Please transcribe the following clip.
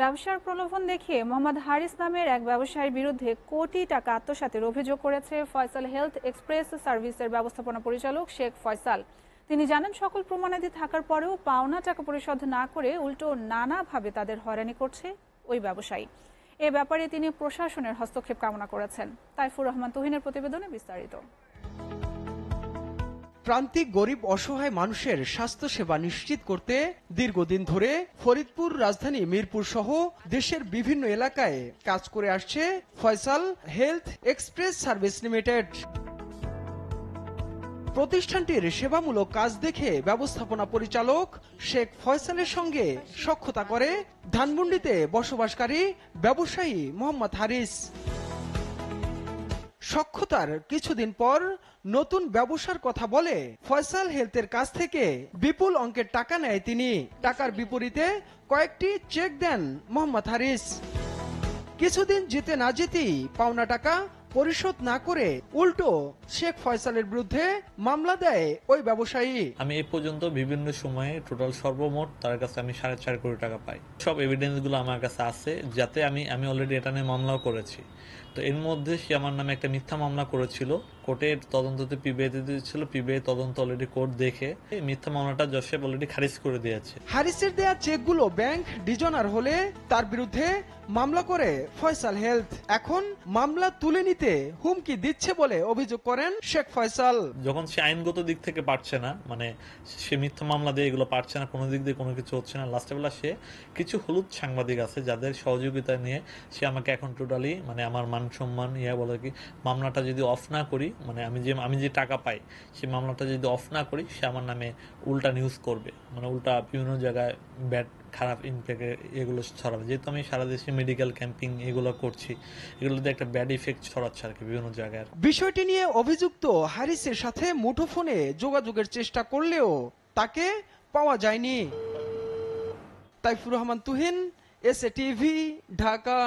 ব্যবসার প্রলোভন দেখিয়ে মোহাম্মদ হারিস নামের এক ব্যবসায়ীর বিরুদ্ধে কোটি টাকা আত্মসাতের অভিযোগ করেছে ফয়সাল হেলথ এক্সপ্রেস সার্ভিসের ব্যবস্থাপনা পরিচালক শেখ ফয়সাল। তিনি জানান, সকল প্রমাণাদি থাকার পরেও পাওনা টাকা পরিশোধ না করে উল্টো নানাভাবে তাদের হয়রানি করছে ওই ব্যবসায়ী। এ ব্যাপারে তিনি প্রশাসনের হস্তক্ষেপ কামনা করেছেন। তাইফুর রহমান তুহিনের প্রতিবেদনে বিস্তারিত। প্রান্তিক গরিব অসহায় মানুষের স্বাস্থ্যসেবা নিশ্চিত করতে দীর্ঘদিন ধরে ফরিদপুর, রাজধানী মিরপুর সহ দেশের বিভিন্ন এলাকায় কাজ করে আসছে Faisal health express service limited. প্রতিষ্ঠানটির সেবামূলক কাজ দেখে ব্যবস্থাপনা পরিচালক শেখ ফয়সালের সঙ্গে সখ্যতা করে ধানমন্ডিতে বসবাসকারী ব্যবসায়ী মোহাম্মদ হারিস। সখ্যতার কিছুদিন পর নতুন ব্যবসার কথা বলে ফয়সাল হেলথের কাছ থেকে বিপুল অঙ্কের টাকা নেয় তিনি। টাকার বিপরীতে কয়েকটি চেক দেন মোহাম্মদ হারিস। কিছুদিন যেতে না যেতেই পাওনা টাকা পরিশোধ না করে উল্টো শেখ ফয়সালের বিরুদ্ধে মামলা দেয় ওই ব্যবসায়ী। আমি এই পর্যন্ত বিভিন্ন সময়ে টোটাল সর্বমোট তার কাছে আমি 4.5 কোটি টাকা পাই। সব এভিডেন্স গুলো আমার কাছে আছে, যাতে আমি অলরেডি এটা নিয়ে মামলাও করেছি। তো এর মধ্যে সে আমার নামে একটা মিথ্যা মামলা করেছিল, কোর্টের তদন্ততে পিবিআইতে দিয়েছিল, পিবিআই তদন্ত অলরেডি কোর্ট দেখে এই মিথ্যা মামলাটা জজসাহেব অলরেডি খারিজ করে দিয়েছে। হারিসের দেয়া চেকগুলো ব্যাংক ডিজনার হলে তার বিরুদ্ধে মামলা করে ফয়সাল হেলথ। এখন মামলা তুলে নিতে হুমকি দিচ্ছে বলে অভিযোগ করেন শেখ ফয়সাল। যখন সে আইনগত দিক থেকে পারছে না, মানে সে মিথ্যা মামলা দিয়ে এগুলো পারছে না, কোনো দিক দিয়ে কোনো কিছু হচ্ছে না, লাস্টে বেলা সে কিছু হলুদ সাংবাদিক আছে যাদের সহযোগিতা নিয়ে সে আমাকে এখন টোটালি মানে আমার মান সম্মান বলে কি মামলাটা যদি অফ না করি, মানে আমি যে টাকা পাই সেই মামলাটা যদি অফ না করি, সে আমার নামে উল্টা নিউজ করবে, মানে উল্টা বিভিন্ন জায়গায় ব্যাড খারাপ ইম্প্যাক্ট এগুলো ছড়াবে। যেহেতু আমি সারা দেশে মেডিকেল ক্যাম্পিং এগুলো করছি, এগুলোতে একটা ব্যাড ইফেক্ট ছড়াচ্ছে আর কি বিভিন্ন জায়গায়। বিষয়টি নিয়ে অভিযুক্ত হারিসের সাথে মুঠোফোনে যোগাযোগের চেষ্টা করলেও তাকে পাওয়া যায়নি। Taifur Rahman Tuhin, SA TV, Dhaka.